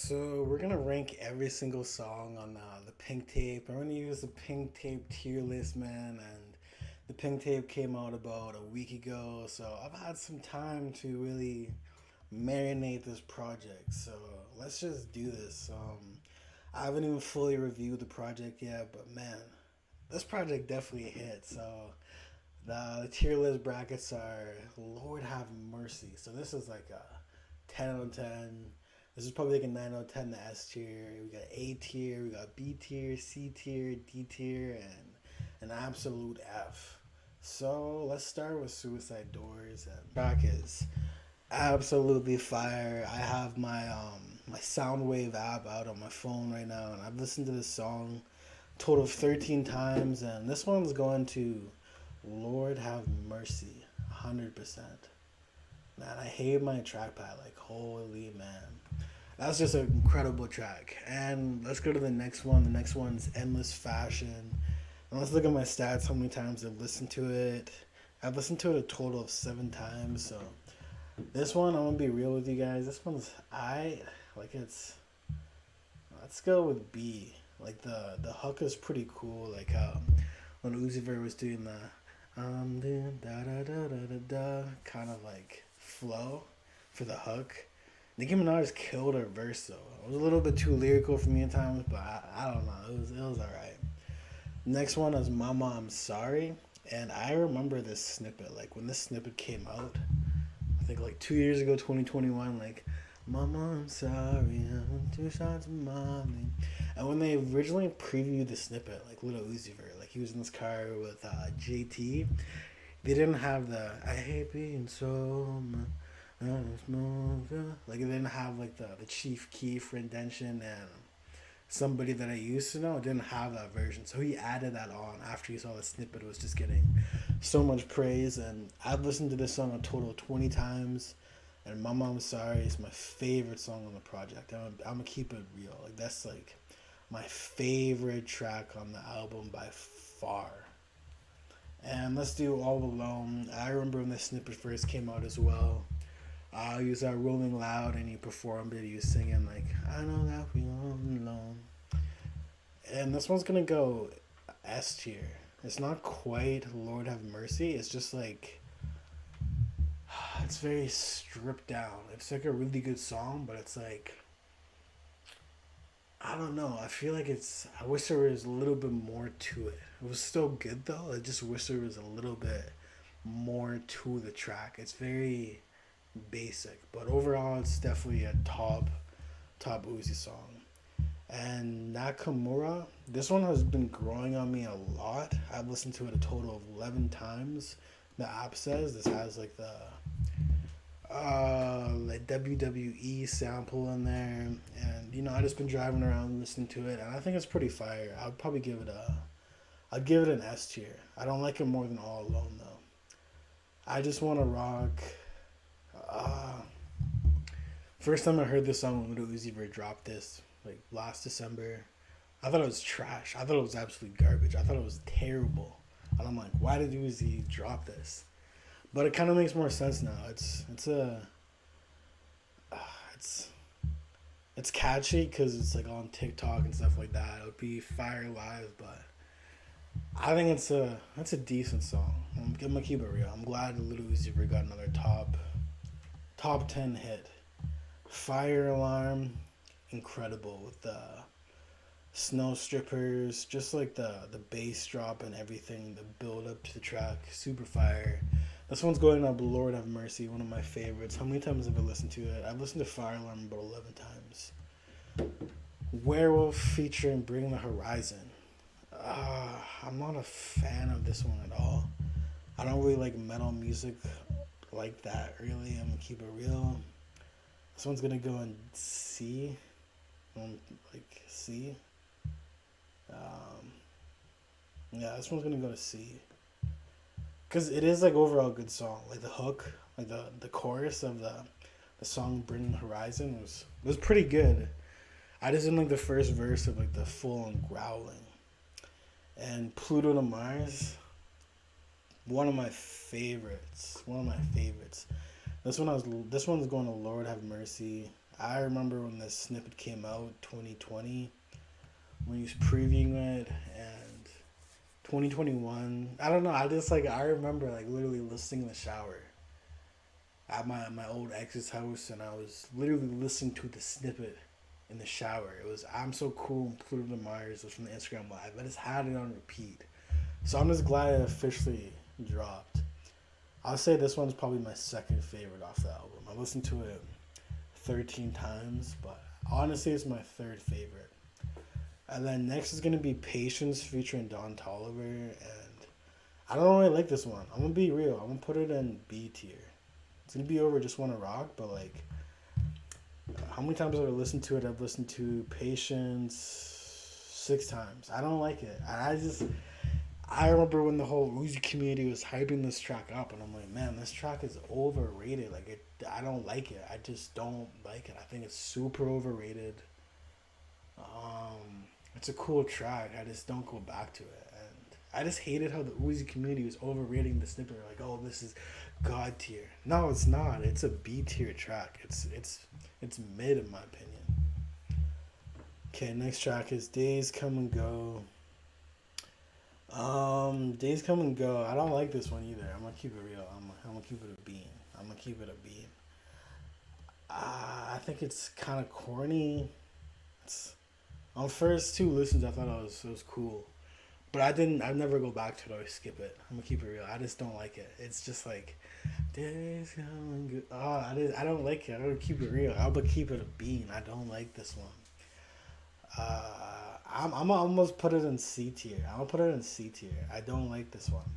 So we're gonna rank every single song on the Pink Tape. I'm gonna use the Pink Tape tier list, man, and the Pink Tape came out about a week ago, so I've had some time to really marinate this project. So let's just do this. I haven't even fully reviewed the project yet, but man, this project definitely hit. So the tier list brackets are Lord have mercy. So this is like a 10 out of 10. This is probably like a 9 out of 10, the S tier. We got A tier, we got B tier, C tier, D tier, and an absolute F. So let's start with Suicide Doors. And track is absolutely fire. I have my Soundwave app out on my phone right now, and I've listened to this song total of 13 times, and this one's going to Lord Have Mercy, 100%. Man, I hate my trackpad. Like, holy man. That's just an incredible track. And let's go to the next one. The next one's Endless Fashion. And let's look at my stats, how many times I've listened to it. I've listened to it a total of 7 times. So this one, I'm going to be real with you guys. This one's, it's, let's go with B. Like, the hook is pretty cool. Like, when Uzi Vert was doing the, doing da da da da da da, kind of like flow for the hook. Nicki Minaj killed her verse though. It was a little bit too lyrical for me at times, but I don't know. It was alright. Next one is Mama I'm Sorry, and I remember this snippet. Like when this snippet came out, I think like 2 years ago, 2021. Like, Mama I'm sorry, I'm 2 shots of Molly. And when they originally previewed the snippet, like Little Uzi Vert, like he was in this car with JT, they didn't have the I hate being so. Like it didn't have like the Chief Keef rendition, and somebody that I used to know didn't have that version. So he added that on after he saw the snippet. It was just getting so much praise, and I've listened to this song a total of 20 times. And Mama I'm Sorry is my favorite song on the project. I'm gonna keep it real. Like that's like my favorite track on the album by far. And let's do All Alone. I remember when the snippet first came out as well. He was Rolling Loud and he performed it. He was singing like I know that we all alone. And this one's gonna go S tier. It's not quite Lord Have Mercy. It's just like it's very stripped down. It's like a really good song, but it's like I don't know. I feel like it's. I wish there was a little bit more to it. It was still good though. I just wish there was a little bit more to the track. It's very basic, but overall, it's definitely a top Uzi song. And Nakamura, this one has been growing on me a lot. I've listened to it a total of 11 times. The app says this has like the like WWE sample in there, and I just been driving around listening to it, and I think it's pretty fire. I'd give it an S tier. I don't like it more than All Alone though. I just want to rock. Uh, First time I heard this song when Lil Uzi Vert dropped this, like last December, I thought it was trash. I thought it was absolute garbage. I thought it was terrible. And I'm like, why did Uzi drop this? But it kind of makes more sense now. Uh, it's it's catchy because it's like on TikTok and stuff like that. It would be fire live, but I think it's a decent song. I'm gonna keep it real. I'm glad Little Uzi Vert got another top 10 hit. Fire Alarm, incredible with the snow strippers, just like the bass drop and everything, the build up to the track, super fire. This one's going up Lord Have Mercy, one of my favorites. How many times have I listened to it? I've listened to Fire Alarm about 11 times. Werewolf featuring Bring the Horizon. I'm not a fan of this one at all. I don't really like metal music like that, really. I'm gonna keep it real. This one's gonna go in C. Like C. Um, yeah, this one's gonna go to C. Cause it is like overall a good song. Like the hook, like the chorus of the song "Bring the Horizon" was pretty good. I just didn't like the first verse of like the full on growling. And Pluto to Mars, one of my favorites. One of my favorites. This one's going to Lord Have Mercy. I remember when this snippet came out, 2020, when he was previewing it, and 2021. I don't know. I just like I remember like literally listening in the shower at my old ex's house, and I was literally listening to the snippet in the shower. It was "I'm So Cool" and Pluto the Myers was from the Instagram live. I just had it on repeat, so I'm just glad it officially dropped. I'll say this one's probably my second favorite off the album. I listened to it 13 times, but honestly, it's my third favorite. And then next is gonna be "Patience" featuring Don Toliver, and I don't really like this one. I'm gonna be real. I'm gonna put it in B tier. It's gonna be over "Just Wanna Rock," but like, how many times have I listened to it? I've listened to "Patience" 6 times. I don't like it. I remember when the whole Uzi community was hyping this track up, and I'm like, man, this track is overrated. Like I don't like it. I just don't like it. I think it's super overrated. It's a cool track. I just don't go back to it, and I just hated how the Uzi community was overrating the snippet. Like, oh, this is god tier. No, it's not. It's a B tier track. It's mid in my opinion. Okay, next track is "Days Come and Go." Days Come and Go. I don't like this one either. I'm gonna keep it real. I'm gonna keep it a bean. I'm gonna keep it a bean. I think it's kind of corny. It's on first two listens. I thought it was cool, but I didn't. I never go back to it or skip it. I'm gonna keep it real. I just don't like it. It's just like days come and go. Oh, I don't like it. I don't keep it real. I'm gonna keep it a bean. I don't like this one. I'm gonna almost put it in C tier. I'm gonna put it in C tier. I don't like this one.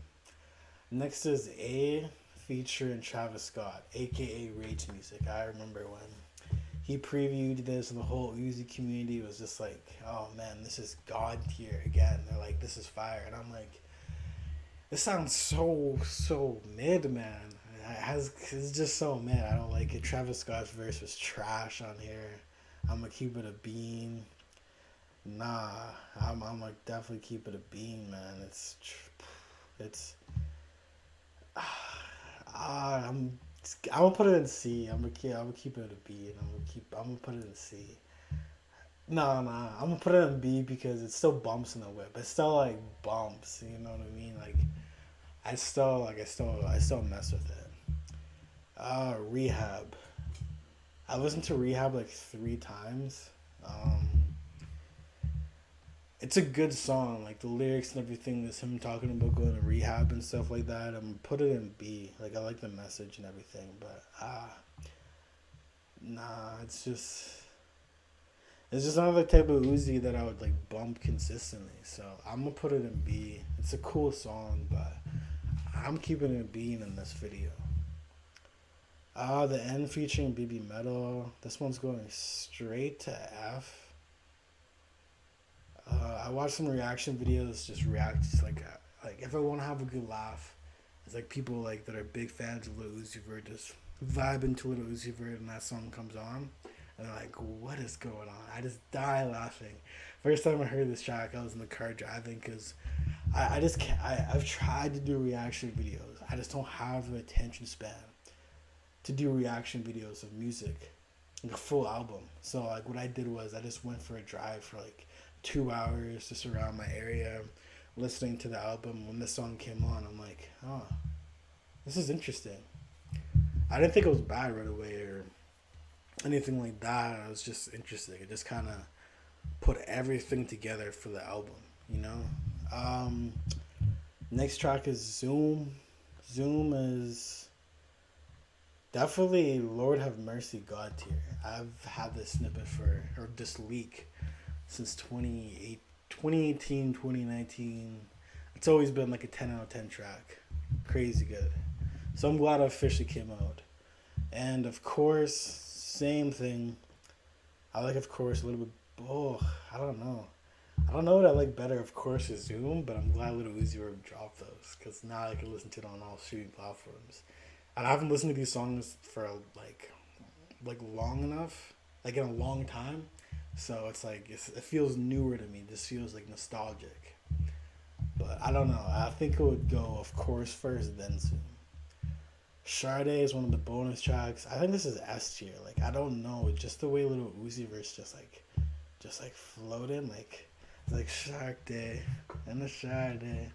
Next is "A" featuring Travis Scott, aka Rage Music. I remember when he previewed this, and the whole Uzi community was just like, "Oh man, this is god tier again." They're like, "This is fire," and I'm like, "This sounds so mid, man. It's just so mid. I don't like it." Travis Scott's verse was trash on here. I'm gonna keep it a bean. Nah, I'm like definitely keep it a bean, man. It's I'm gonna put it in C. I'm gonna keep it a B, and I'm gonna put it in C. Nah, I'm gonna put it in B because it still bumps in the whip. It still like bumps. You know what I mean? Like I still mess with it. Rehab. I listened to Rehab like 3 times. Um, it's a good song. Like the lyrics and everything is him talking about going to rehab and stuff like that. I'm gonna put it in B. Like I like the message and everything, but nah, it's just not the type of Uzi that I would like bump consistently. So I'm gonna put it in B. It's a cool song, but I'm keeping it being in this video. The end featuring BB Metal. This one's going straight to F. I watched some reaction videos, just react, just like if I want to have a good laugh, it's like people like that are big fans of Lil Uzi Vert just vibing to Lil Uzi Vert, and that song comes on, and they're like, "What is going on?" I just die laughing. First time I heard this track, I was in the car driving because I just can't. I've tried to do reaction videos. I just don't have the attention span to do reaction videos of music, like a full album. So like what I did was I just went for a drive for like 2 hours just around my area, listening to the album. When this song came on, I'm like, oh, this is interesting. I didn't think it was bad right away or anything like that. I was just interesting. It just kind of put everything together for the album, you know. Um, Next track is Zoom. Zoom is definitely Lord Have Mercy God tier. I've had this snippet or this leak since 2018, 2019. It's always been like a 10 out of 10 track. Crazy good. So I'm glad it officially came out. And of course, same thing. I like, of course, a little bit. Oh, I don't know. I don't know what I like better, of course, is Zoom, but I'm glad Little Uzi Vert dropped those because now I can listen to it on all streaming platforms. And I haven't listened to these songs for like long enough, like in a long time. So it's like it feels newer to me. This feels like nostalgic. But I don't know. I think it would go, of course, first, then Zoom. Sade is one of the bonus tracks. I think this is S tier. Like I don't know, just the way little Uzi Verts just like floating, like it's like Shark Day and the Shark Day.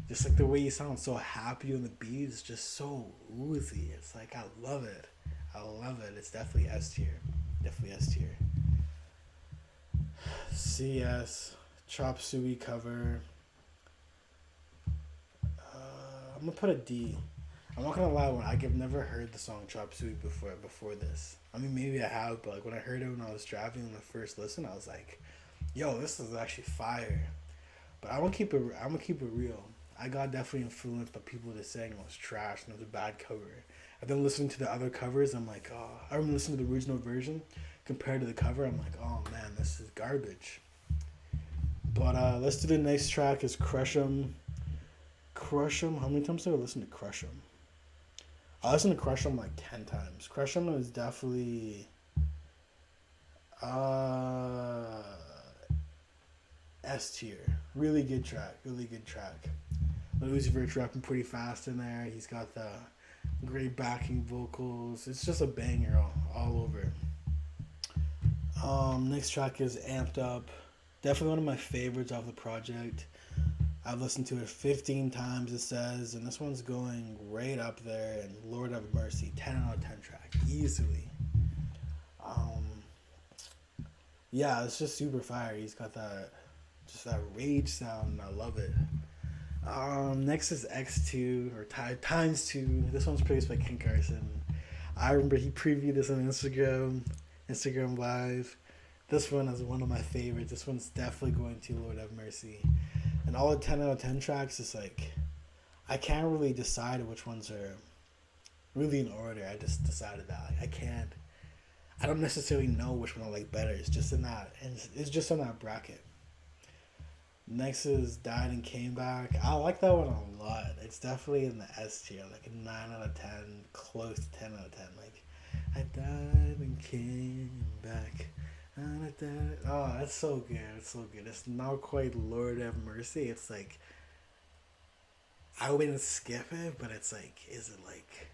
Just like the way you sound so happy on the beat is just so Uzi. It's like I love it. I love it. It's definitely S tier. Definitely S tier. CS Chop Suey cover. I'm gonna put a D. I'm not gonna lie, when I've never heard the song Chop Suey before this. I mean, maybe I have, but like when I heard it when I was driving on the first listen, I was like, "Yo, this is actually fire." But I'm gonna keep it. I'm gonna keep it real. I got definitely influenced by people that saying it was trash and it was a bad cover. I've been listening to the other covers. I'm like, oh, I remember listening to the original version compared to the cover. I'm like, oh man, this is garbage. But let's do the next track. Is Crush 'Em. Crush 'Em. How many times did I listen to Crush 'Em? I listened to Crush 'Em like 10 times. Crush 'Em is definitely uh S tier. Really good track. Really good track. Uzi Vert's rapping pretty fast in there. He's got the great backing vocals. It's just a banger all over. Next track is Amped Up. Definitely one of my favorites off the project. I've listened to it 15 times, it says, and this one's going right up there. And Lord have mercy, 10 out of 10 track, easily. Um, yeah, it's just super fire. He's got that rage sound, and I love it. Next is X2 or times two. This one's produced by King Carson. I remember he previewed this on Instagram Live. This one is one of my favorites. This one's definitely going to Lord Have Mercy. And all the 10 out of 10 tracks is like, I can't really decide which ones are really in order. I just decided that like, I don't necessarily know which one I like better. It's just in that, and it's just in that bracket. Next is Died and Came Back. I like that one a lot. It's definitely in the S tier, like a 9 out of 10, close to 10 out of 10. Like, I died and came back. Oh, that's so good. It's so good. It's not quite Lord Have Mercy. It's like, I wouldn't skip it, but it's like, is it like,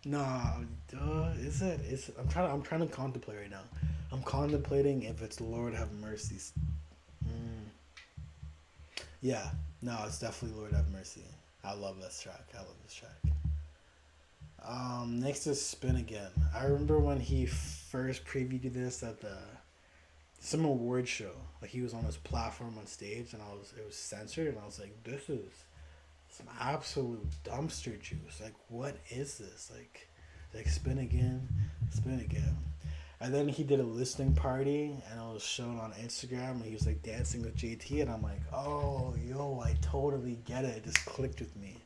no, is it? I'm trying to contemplate right now. I'm contemplating if it's Lord Have Mercy. Mm. Yeah, no, it's definitely Lord Have Mercy. I love this track. I love this track. Next is Spin Again. I remember when he first previewed this at some award show. Like he was on his platform on stage, and it was censored, and I was like, this is some absolute dumpster juice. Like, what is this? Like Spin Again, Spin Again. And then he did a listening party, and it was shown on Instagram, and he was like dancing with JT, and I'm like, oh, yo, I totally get it. It just clicked with me.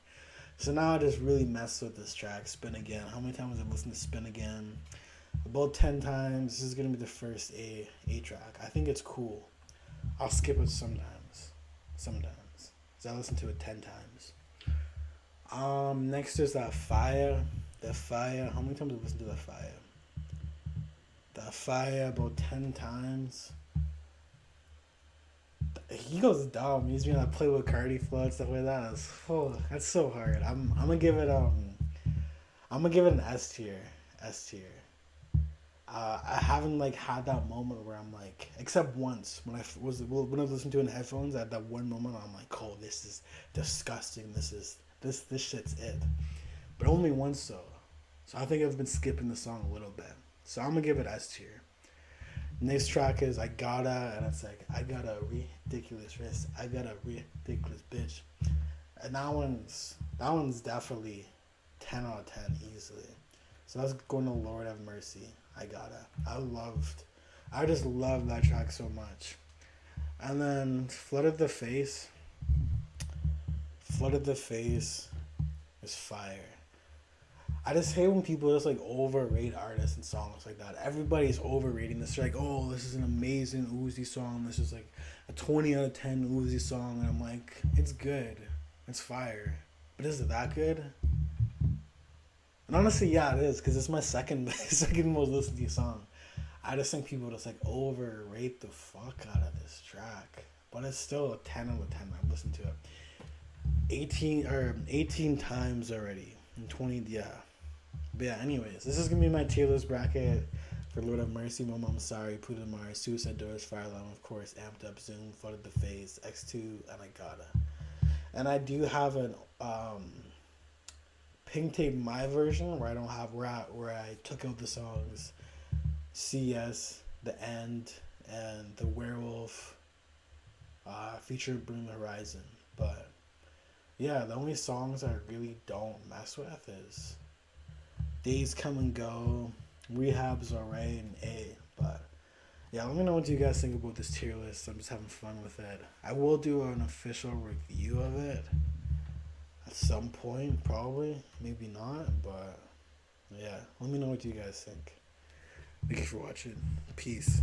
So now I just really messed with this track, Spin Again. How many times have I listened to Spin Again? About 10 times. This is going to be the first A track. I think it's cool. I'll skip it sometimes. Sometimes. So I listen to it 10 times. Next is that Fire. The Fire. How many times have I listened to the Fire? The Fire about 10 times. He goes dumb. He's been like play with Cardi flow and stuff like that. That's so hard. I'm gonna give it an S tier. S tier. I haven't like had that moment where I'm like, except once when I was listening to it in headphones. At that one moment, I'm like, oh, this is disgusting. This shit's it. But only once though. So I think I've been skipping the song a little bit. So I'm gonna give it S tier. Next track is I Gotta, and it's like, I got a ridiculous wrist, I got a ridiculous bitch. And that one's definitely 10 out of 10 easily. So that's going to Lord Have Mercy, I Gotta. I just love that track so much. And then Flooded the Face is fire. I just hate when people just like overrate artists and songs like that. Everybody's overrating this. They're like, oh, this is an amazing Uzi song. This is like a 20 out of 10 Uzi song. And I'm like, it's good. It's fire. But is it that good? And honestly, yeah, it is. Because it's my second most listened to song. I just think people just like overrate the fuck out of this track. But it's still a 10 out of 10. I've listened to it. 18 times already. And 20, yeah. But yeah, anyways, this is gonna be my tier list bracket for Lord of Mercy, Mama I'm Sorry, Puta Mari, Suicide Doors, Fire Alarm, of course, Amped Up, Zoom, Flooded the Face, X2, and I Gotta. And I do have an pink tape my version where I don't have where I took out the songs CS, The End, and The Werewolf featured Bring the Horizon. But yeah, the only songs I really don't mess with is Days Come and Go, Rehab's alright, and A. But yeah, let me know what you guys think about this tier list. I'm just having fun with it. I will do an official review of it at some point, probably. Maybe not, but yeah, let me know what you guys think. Thank you for watching. Peace.